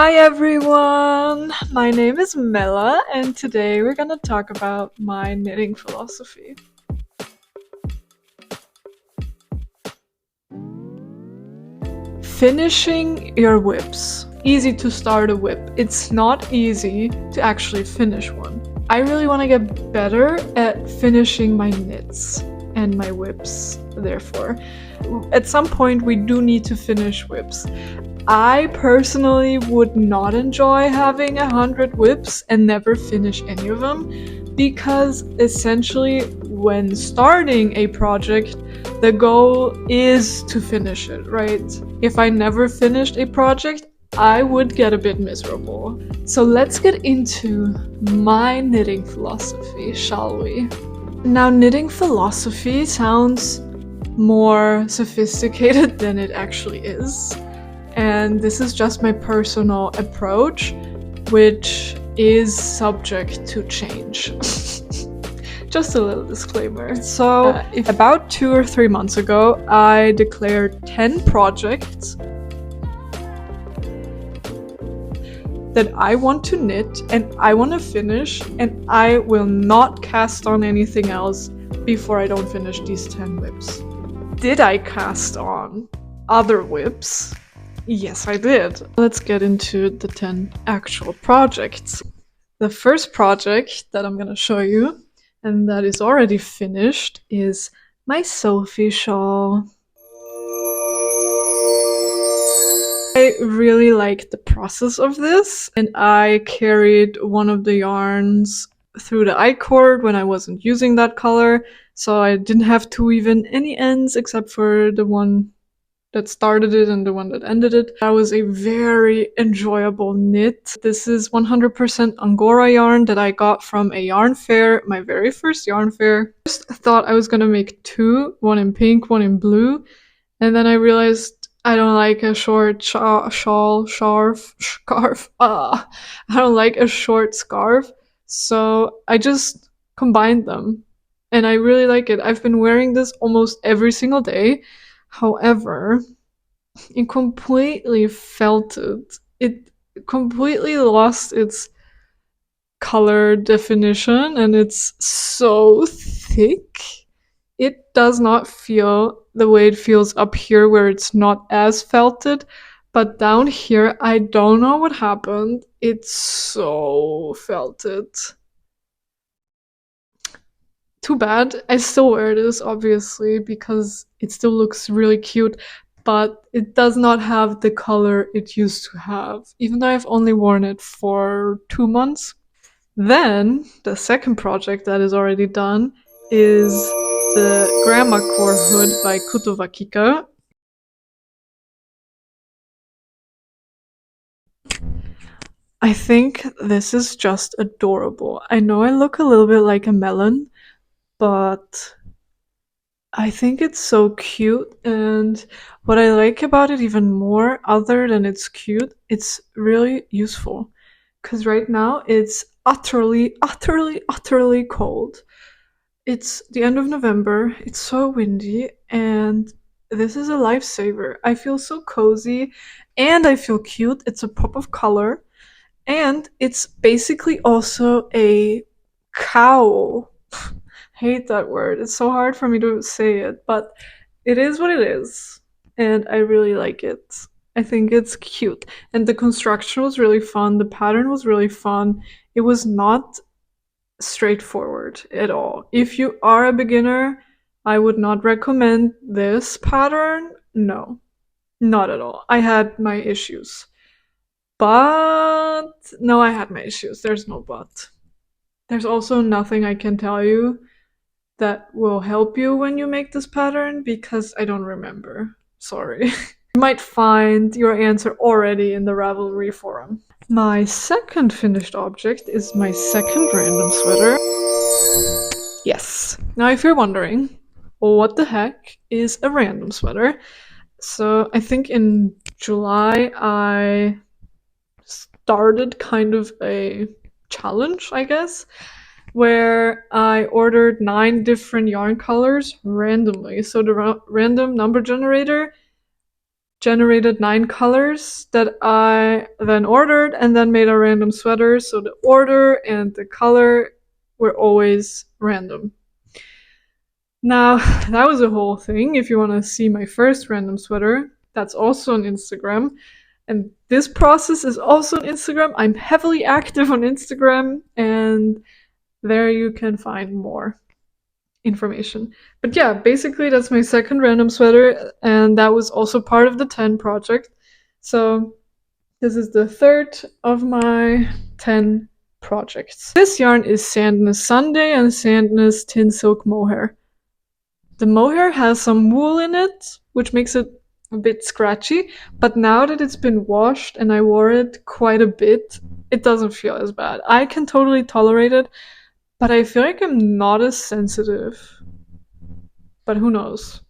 Hi everyone! My name is Mela and today we're gonna talk about my knitting philosophy. Finishing your whips. Easy to start a whip. It's not easy to actually finish one. I really want to get better at finishing my knits and my whips, therefore. At some point we do need to finish whips. I personally would not enjoy having 100 whips and never finish any of them, because essentially when starting a project, the goal is to finish it, right? If I never finished a project, I would get a bit miserable. So let's get into my knitting philosophy, shall we? Now, knitting philosophy sounds more sophisticated than it actually is. And this is just my personal approach, which is subject to change. Just a little disclaimer. So, about 2 or 3 months ago, I declared 10 projects that I want to knit and I want to finish, and I will not cast on anything else before I don't finish these 10 whips. Did I cast on other whips? Yes, I did. Let's get into the 10 actual projects. The first project that I'm gonna show you, and that is already finished, is my Sophiel shawl. I really like the process of this, and I carried one of the yarns through the I-cord when I wasn't using that color, so I didn't have to weave in any ends except for the one that started it and the one that ended it. That was a very enjoyable knit. This is 100% angora yarn that I got from a yarn fair, my very first yarn fair. First I thought I was gonna make two, one in pink, one in blue, and then I realized I don't like a short scarf. I don't like a short scarf, so I just combined them, and I really like it. I've been wearing this almost every single day. However, it completely felted. It completely lost its color definition, and it's so thick. It does not feel the way it feels up here where it's not as felted, but down here, I don't know what happened. It's so felted. Too bad. I still wear this, obviously, because it still looks really cute, but it does not have the color it used to have, even though I've only worn it for 2 months. Then, the second project that is already done is the Grandma Core hood by Kika. I think this is just adorable. I know I look a little bit like a melon, but I think it's so cute, and what I like about it even more, other than it's cute, it's really useful. Because right now it's utterly cold. It's the end of November, it's so windy, and this is a lifesaver. I feel so cozy, and I feel cute. It's a pop of color, and it's basically also a cowl. Hate that word. It's so hard for me to say it, but it is what it is, and I really like it. I think it's cute, and the construction was really fun. The pattern was really fun. It was not straightforward at all. If you are a beginner, I would not recommend this pattern. No, not at all. I had my issues. But no, I had my issues. There's no but. There's also nothing I can tell you that will help you when you make this pattern, because I don't remember. Sorry. You might find your answer already in the Ravelry forum. My second finished object is my second random sweater. Yes. Now if you're wondering, what the heck is a random sweater? So I think in July I started kind of a challenge, I guess, where I ordered 9 different yarn colors randomly. So the random number generator generated 9 colors that I then ordered and then made a random sweater. So the order and the color were always random. Now, that was a whole thing. If you want to see my first random sweater, that's also on Instagram. And this process is also on Instagram. I'm heavily active on Instagram, and there you can find more information. But yeah, basically that's my second random sweater, and that was also part of the 10 project. So this is the third of my 10 projects. This yarn is Sunday and Sandnes Tynn silk mohair. The mohair has some wool in it, which makes it a bit scratchy, but now that it's been washed and I wore it quite a bit, it doesn't feel as bad. I can totally tolerate it, but I feel like I'm not as sensitive. But who knows?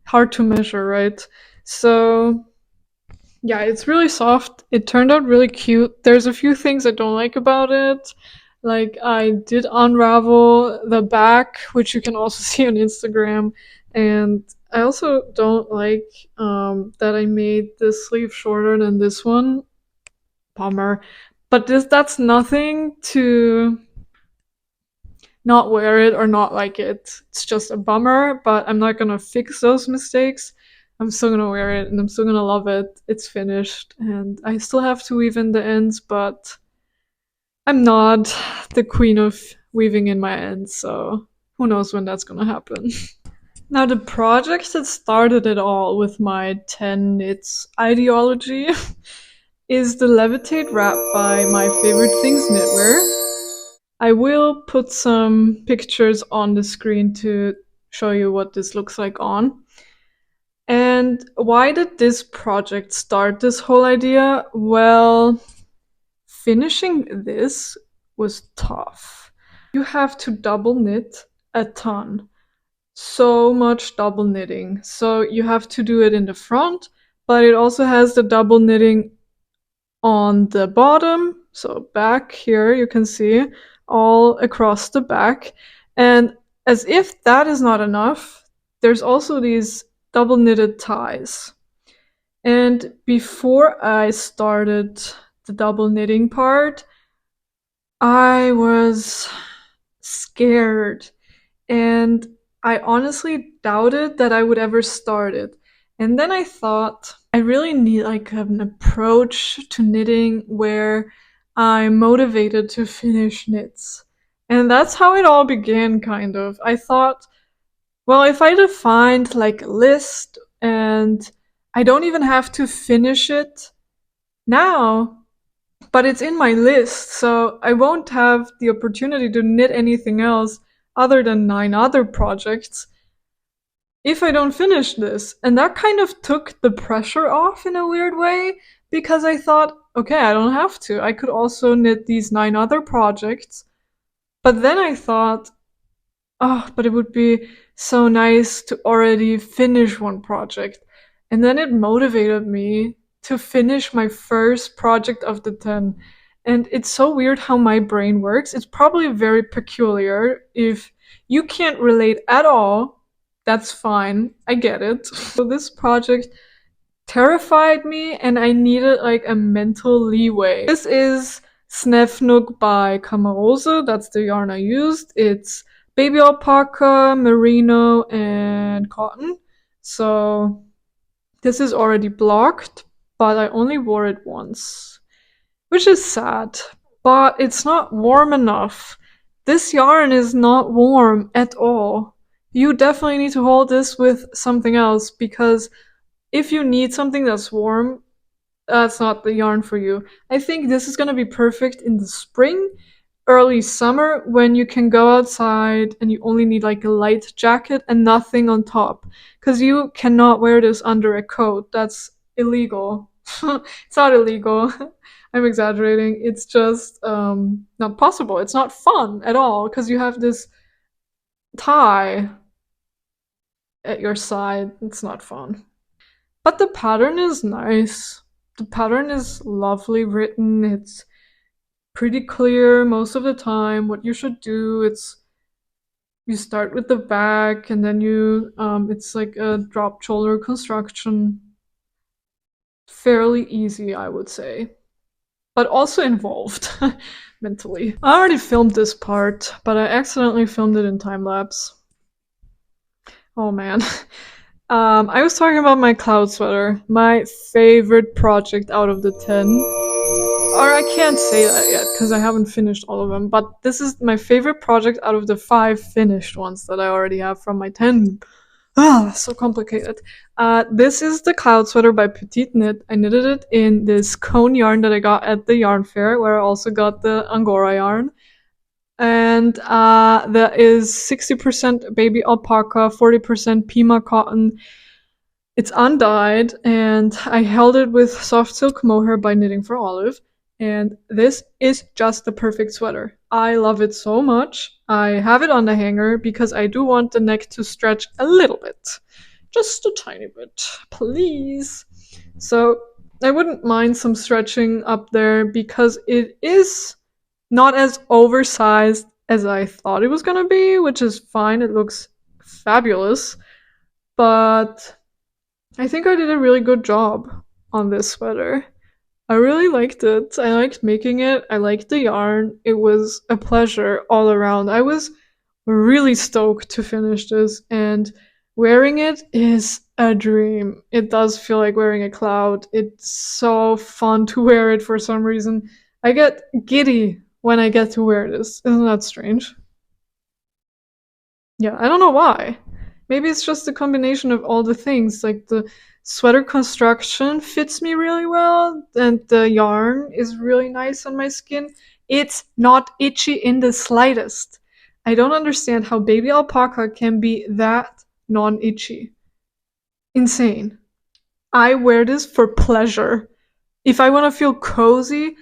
Hard to measure, right? So yeah, it's really soft. It turned out really cute. There's a few things I don't like about it. Like, I did unravel the back, which you can also see on Instagram. And I also don't like that I made this sleeve shorter than this one. Bummer. But that's nothing to not wear it or not like it. It's just a bummer, but I'm not gonna fix those mistakes. I'm still gonna wear it and I'm still gonna love it. It's finished and I still have to weave in the ends, but I'm not the queen of weaving in my ends, so who knows when that's gonna happen. Now, the project that started it all with my 10 knits ideology is the Levitate wrap by My Favorite Things Knitwear. I will put some pictures on the screen to show you what this looks like on. And why did this project start this whole idea? Well, finishing this was tough. You have to double knit a ton. So much double knitting. So you have to do it in the front, but it also has the double knitting on the bottom, so back here you can see all across the back. And as if that is not enough, there's also these double knitted ties. And before I started the double knitting part, I was scared and I honestly doubted that I would ever start it. And then I thought I really need like an approach to knitting where I'm motivated to finish knits. And that's how it all began, kind of. I thought, well, if I defined like a list and I don't even have to finish it now, but it's in my list, so I won't have the opportunity to knit anything else other than 9 other projects if I don't finish this. And that kind of took the pressure off in a weird way, because I thought, okay, I don't have to. I could also knit these 9 other projects. But then I thought, oh, but it would be so nice to already finish one project. And then it motivated me to finish my first project of the 10. And it's so weird how my brain works. It's probably very peculiar. If you can't relate at all, that's fine. I get it. So this project terrified me and I needed like a mental leeway. This is snefnug by Camarose. That's the yarn I used. It's baby alpaca, merino, and cotton. So this is already blocked, but I only wore it once, which is sad, but it's not warm enough. This yarn is not warm at all. You definitely need to hold this with something else, because if you need something that's warm, that's not the yarn for you. I think this is gonna be perfect in the spring, early summer, when you can go outside and you only need like a light jacket and nothing on top. Because you cannot wear this under a coat. That's illegal. It's not illegal. I'm exaggerating. It's just not possible. It's not fun at all because you have this tie at your side. It's not fun. But the pattern is nice. The pattern is lovely written. It's pretty clear most of the time what you should do. It's you start with the back and then you it's like a drop shoulder construction. fairly easy, I would say, but also involved mentally. I already filmed this part, but I accidentally filmed it in time lapse. Oh man. I was talking about my cloud sweater, my favorite project out of the 10. Or I can't say that yet because I haven't finished all of them, but this is my favorite project out of the 5 finished ones that I already have from my 10. So complicated. This is the cloud sweater by PetiteKnit. I knitted it in this cone yarn that I got at the yarn fair, where I also got the angora yarn. And that is 60% baby alpaca, 40% pima cotton. It's undyed, and I held it with soft silk mohair by Knitting for Olive. And this is just the perfect sweater. I love it so much. I have it on the hanger because I do want the neck to stretch a little bit. Just a tiny bit, please. So I wouldn't mind some stretching up there because it is not as oversized as I thought it was gonna be, which is fine. It looks fabulous. But I think I did a really good job on this sweater. I really liked it. I liked making it. I liked the yarn. It was a pleasure all around. I was really stoked to finish this, and wearing it is a dream. It does feel like wearing a cloud. It's so fun to wear it for some reason. I get giddy when I get to wear this. Isn't that strange? Yeah, I don't know why. Maybe it's just a combination of all the things. Like the sweater construction fits me really well, and the yarn is really nice on my skin. It's not itchy in the slightest. I don't understand how baby alpaca can be that non-itchy. Insane. I wear this for pleasure. If I want to feel cozy,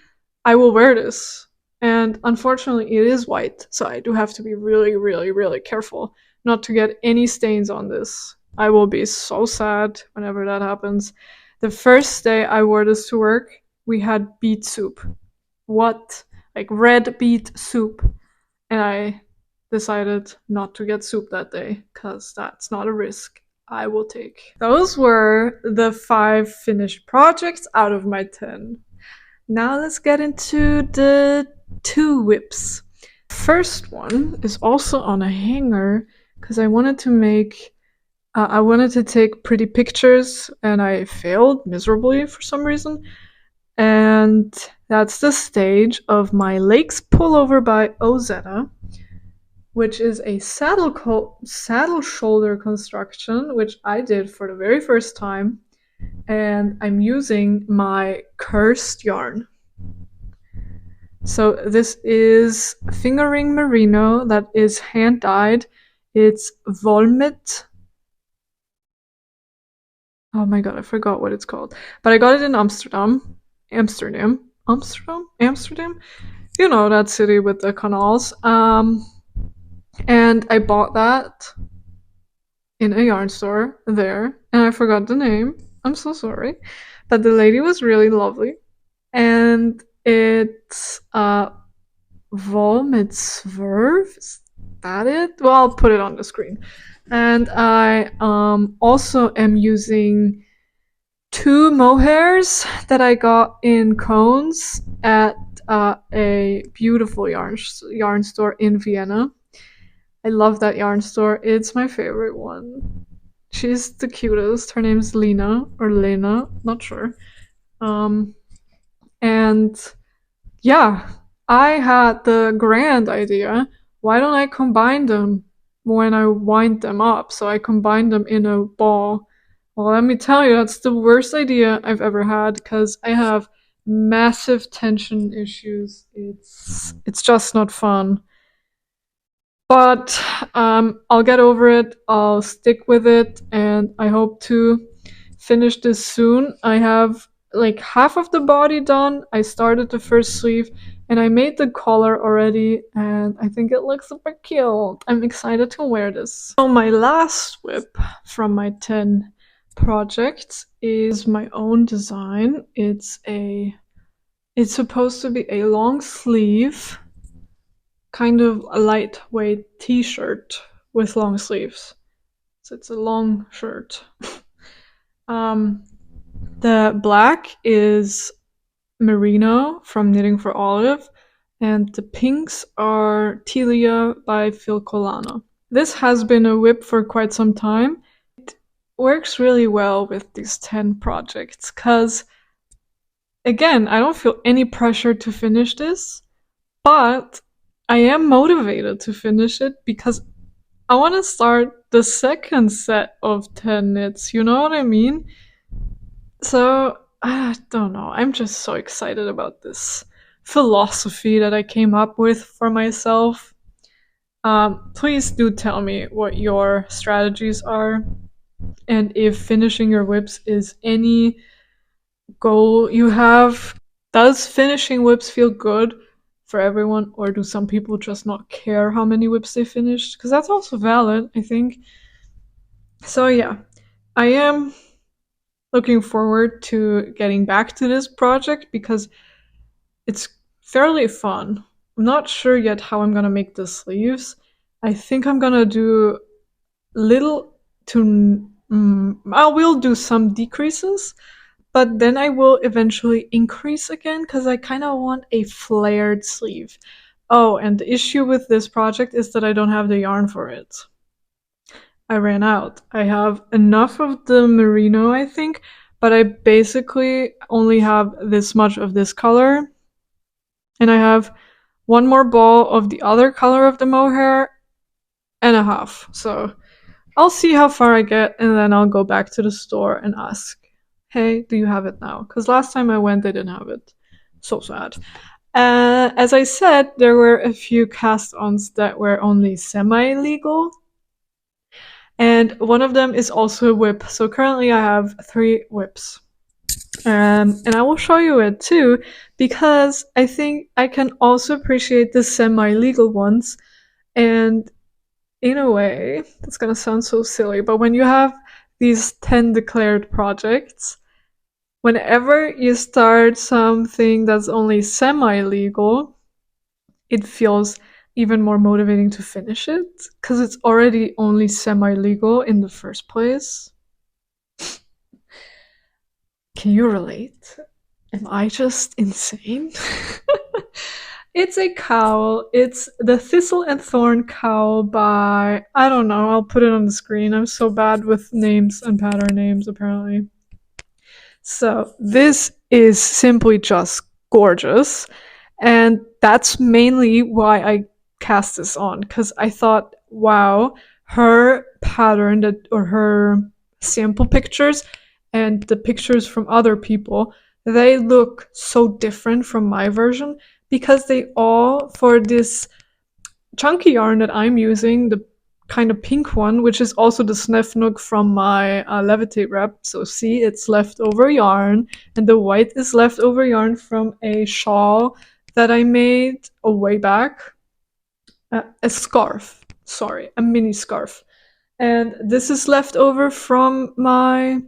I will wear this. And unfortunately, it is white, so I do have to be really, really, really careful not to get any stains on this. I will be so sad whenever that happens. The first day I wore this to work, we had beet soup. What? Like red beet soup. And I decided not to get soup that day, because that's not a risk I will take. Those were the 5 finished projects out of my 10. Now let's get into the 2 whips. First one is also on a hanger because I wanted to take pretty pictures, and I failed miserably for some reason. And that's the stage of my Lakes Pullover by Ozetta, which is a saddle shoulder construction, which I did for the very first time. And I'm using my cursed yarn. So this is fingering merino that is hand dyed. It's Volmet. Oh my god, I forgot what it's called. But I got it in Amsterdam. Amsterdam. You know, that city with the canals. And I bought that in a yarn store there, and I forgot the name. I'm so sorry. But the lady was really lovely. And it's Volmitsverve. Is that it? Well, I'll put it on the screen. And I also am using 2 mohairs that I got in cones at a beautiful yarn store in Vienna. I love that yarn store. It's my favorite one. She's the cutest. Her name's Lena or Lena, not sure. And yeah, I had the grand idea. Why don't I combine them when I wind them up? So I combined them in a ball. Well, let me tell you, that's the worst idea I've ever had because I have massive tension issues. It's just not fun. But I'll get over it. I'll stick with it, and I hope to finish this soon. I have like half of the body done. I started the first sleeve, and I made the collar already, and I think it looks super cute. I'm excited to wear this. So my last whip from my 10 projects is my own design. It's supposed to be a long sleeve, kind of a lightweight t-shirt with long sleeves. So it's a long shirt. The black is Merino from Knitting for Olive, and the pinks are Tilia by Phil Colano. This has been a whip for quite some time. It works really well with these 10 projects because, again, I don't feel any pressure to finish this, but I am motivated to finish it because I want to start the second set of 10 knits, you know what I mean? So, I don't know, I'm just so excited about this philosophy that I came up with for myself. Please do tell me what your strategies are, and if finishing your whips is any goal you have. Does finishing whips feel good for everyone, or do some people just not care how many whips they finished? Because that's also valid, I think. So yeah, I am looking forward to getting back to this project because it's fairly fun. I'm not sure yet how I'm gonna make the sleeves. I think I'm gonna do little to I will do some decreases, but then I will eventually increase again because I kind of want a flared sleeve. Oh, and the issue with this project is that I don't have the yarn for it. I ran out. I have enough of the merino, I think, but I basically only have this much of this color, and I have one more ball of the other color of the mohair and a half. So I'll see how far I get, and then I'll go back to the store and ask, hey, do you have it now? Because last time I went, they didn't have it. So sad. As I said, there were a few cast-ons that were only semi-legal, and one of them is also a whip. So currently I have 3 whips. And I will show you it too, because I think I can also appreciate the semi-legal ones. And in a way, that's gonna sound so silly, but when you have these 10 declared projects, whenever you start something that's only semi-legal, it feels even more motivating to finish it, because it's already only semi-legal in the first place. Can you relate? Am I just insane? It's a cowl. It's the Thistle and Thorn cowl by, I don't know, I'll put it on the screen. I'm so bad with names and pattern names, apparently. So this is simply just gorgeous. And that's mainly why I cast this on, because I thought, wow, her pattern that, or her sample pictures and the pictures from other people, they look so different from my version because they all, for this chunky yarn that I'm using, the kind of pink one, which is also the snefnug from my Levitate wrap. So see, it's leftover yarn, and the white is leftover yarn from a shawl that I made a way back. A scarf, sorry, a mini scarf. And this is leftover from my,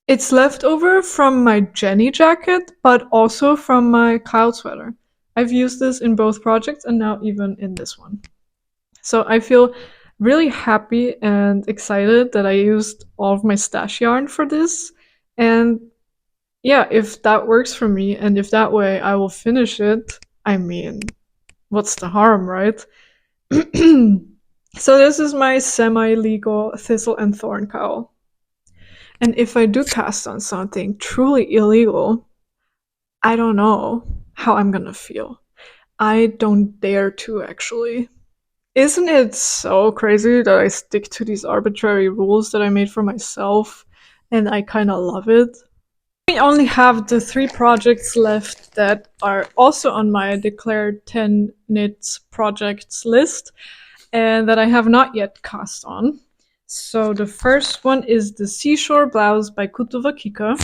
it's leftover from my Jenny jacket, but also from my cloud sweater. I've used this in both projects and now even in this one. So I feel really happy and excited that I used all of my stash yarn for this. And yeah, if that works for me and if that way I will finish it, I mean, what's the harm, right? So this is my semi-legal Thistle and Thorn cowl. And if I do cast on something truly illegal, I don't know how I'm gonna feel. I don't dare to, actually. Isn't it so crazy that I stick to these arbitrary rules that I made for myself, and I kind of love it? I only have the 3 projects left that are also on my declared 10 knits projects list, and that I have not yet cast on. So the first one is the Seashore Blouse by Kutova Kika.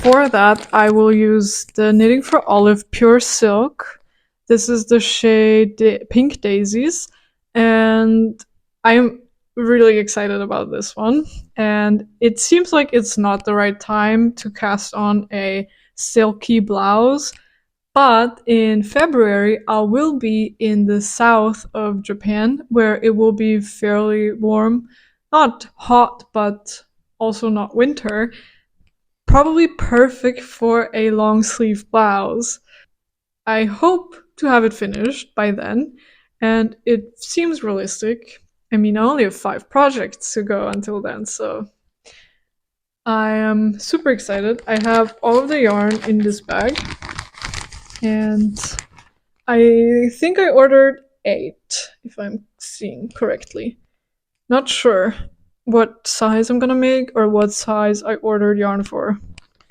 For that, I will use the Knitting for Olive Pure Silk. This is the shade Pink Daisies, and I'm really excited about this one. And it seems like it's not the right time to cast on a silky blouse, but in February I will be in the south of Japan, where it will be fairly warm. Not hot, but also not winter. Probably perfect for a long sleeve blouse. I hope to have it finished by then, and it seems realistic. I mean, I only have 5 projects to go until then, so I am super excited. I have all of the yarn in this bag, and I think I ordered 8, if I'm seeing correctly. Not sure what size I'm gonna make or what size I ordered yarn for.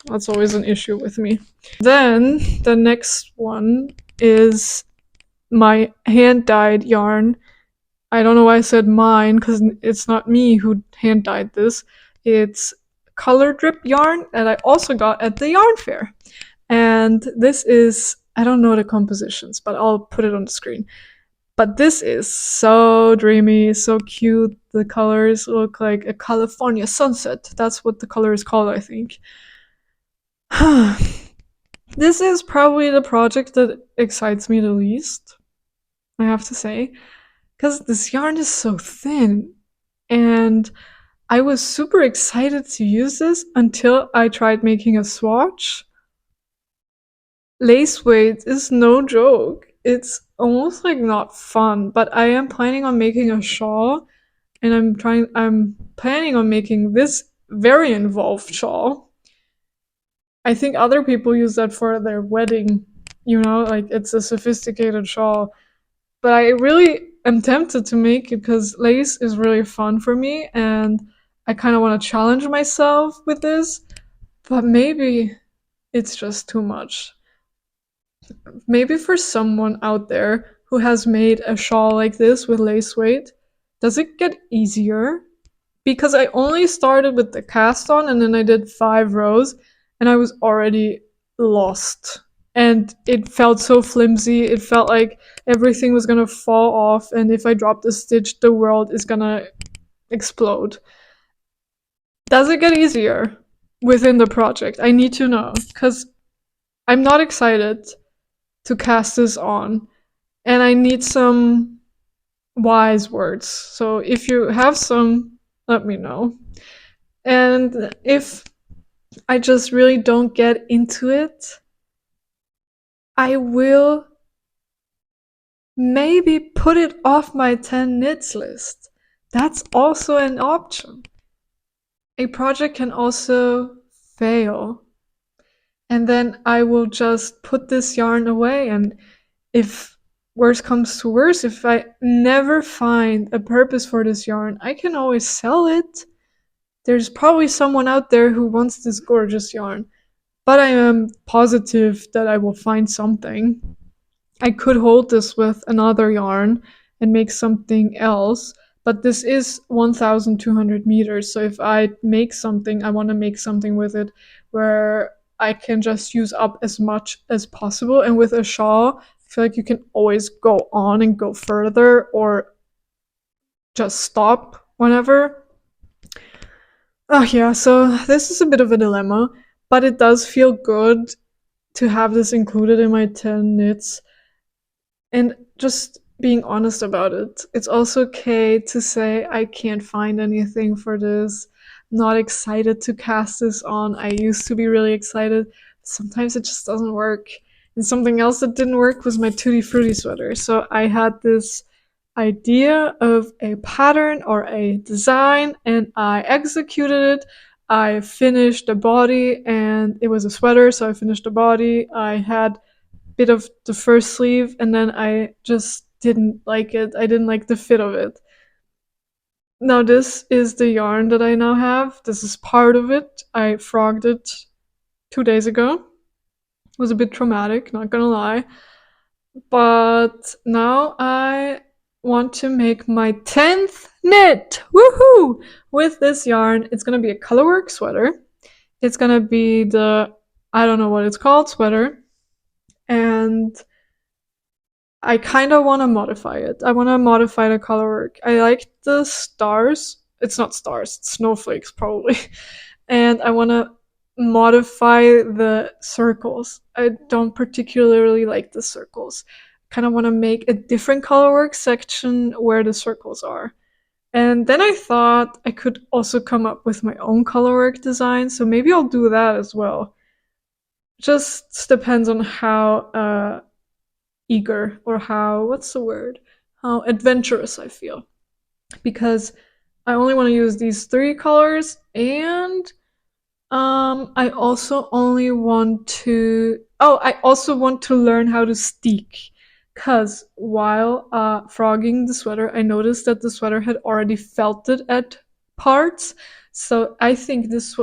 That's always an issue with me. Then the next one is my hand-dyed yarn. I don't know why I said mine, because it's not me who hand-dyed this. It's color drip yarn that I also got at the yarn fair. And this is, I don't know the compositions, but I'll put it on the screen. But this is so dreamy, so cute. The colors look like a California sunset. That's what the color is called, I think. This is probably the project that excites me the least, I have to say, because this yarn is so thin. And I was super excited to use this until I tried making a swatch. Lace weight is no joke. It's almost like not fun, but I am planning on making a shawl, and I'm planning on making this very involved shawl. I think other people use that for their wedding, like it's a sophisticated shawl. But I really am tempted to make it because lace is really fun for me, and I kind of want to challenge myself with this, but maybe it's just too much. Maybe for someone out there who has made a shawl like this with lace weight, does it get easier? Because I only started with the cast on and then I did 5 rows and I was already lost. And it felt so flimsy. It felt like everything was gonna fall off, and if I drop the stitch, the world is gonna explode. Does it get easier within the project? I need to know, because I'm not excited to cast this on, and I need some wise words. So if you have some, let me know. And if I just really don't get into it, I will maybe put it off my 10 knits list. That's also an option. A project can also fail. And then I will just put this yarn away, and if worse comes to worse, if I never find a purpose for this yarn, I can always sell it. There's probably someone out there who wants this gorgeous yarn, but I am positive that I will find something. I could hold this with another yarn and make something else, but this is 1,200 meters, so if I make something, I want to make something with it where I can just use up as much as possible. And with a shawl, I feel like you can always go on and go further or just stop whenever. Oh yeah, so this is a bit of a dilemma, but it does feel good to have this included in my 10 knits. And just being honest about it, it's also okay to say I can't find anything for this. Not excited to cast this on. I used to be really excited. Sometimes it just doesn't work. And something else that didn't work was my Tutti Frutti sweater. So I had this idea of a pattern or a design, and I executed it. I finished the body, and it was a sweater, so I finished the body. I had bit of the first sleeve, and then I just didn't like it. I didn't like the fit of it. Now this is the yarn that I now have. This is part of it. I frogged it 2 days ago. It was a bit traumatic, not gonna lie. But now I want to make my 10th knit! Woohoo! With this yarn. It's gonna be a colorwork sweater. It's gonna be the, I don't know what it's called, sweater. And I kind of want to modify it. I want to modify the colorwork. I like the stars. It's not stars, it's snowflakes probably. And I want to modify the circles. I don't particularly like the circles. Kind of want to make a different colorwork section where the circles are. And then I thought I could also come up with my own colorwork design, so maybe I'll do that as well. Just depends on how eager, or how, what's the word? How adventurous I feel. Because I only want to use these 3 colors, and I also only want to. Oh, I also want to learn how to steek. Cause while frogging the sweater, I noticed that the sweater had already felted at parts. So I think this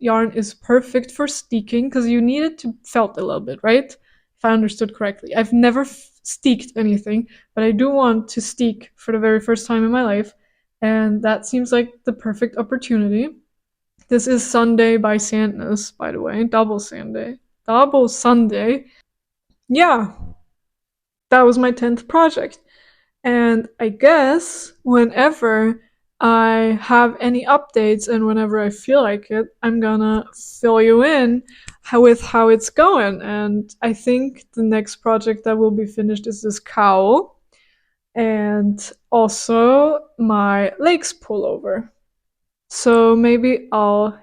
yarn is perfect for steeking because you need it to felt a little bit, right? If I understood correctly. I've never steeked anything, but I do want to steek for the very first time in my life, and that seems like the perfect opportunity. This is Sunday by Sandnes, by the way. Double Sunday. Double Sunday. Yeah, that was my 10th project. And I guess whenever I have any updates and whenever I feel like it, I'm gonna fill you in with how it's going. And I think the next project that will be finished is this cowl and also my Lakes pullover. So maybe I'll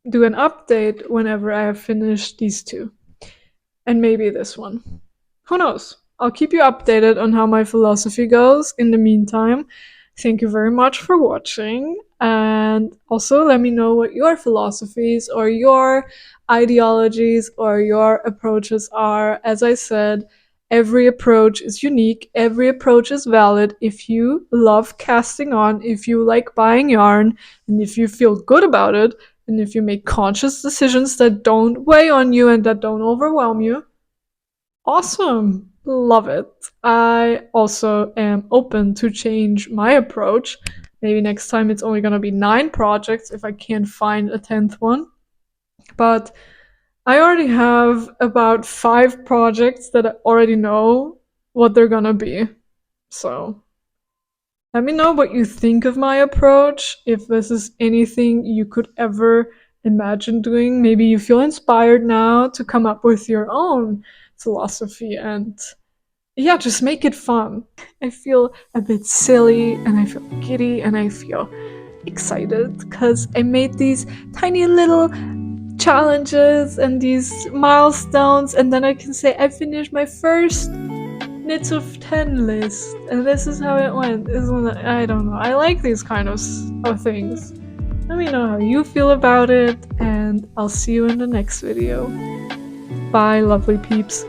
do an update whenever I have finished these 2. And maybe this one. Who knows? I'll keep you updated on how my philosophy goes. In the meantime, thank you very much for watching. And also let me know what your philosophies or your ideologies or your approaches are. As I said, every approach is unique. Every approach is valid. If you love casting on, if you like buying yarn, and if you feel good about it, and if you make conscious decisions that don't weigh on you and that don't overwhelm you, awesome. Love it. I also am open to change my approach. Maybe next time it's only gonna be 9 projects if I can't find a 10th one. But I already have about 5 projects that I already know what they're gonna be. So let me know what you think of my approach, if this is anything you could ever imagine doing. Maybe you feel inspired now to come up with your own philosophy, and yeah, just make it fun. I feel a bit silly and I feel giddy and I feel excited because I made these tiny little challenges and these milestones, and then I can say I finished my first knits of 10 list, and this is how it went. Isn't it? I don't know. I like these kind of things. Let me know how you feel about it, and I'll see you in the next video. Bye, lovely peeps.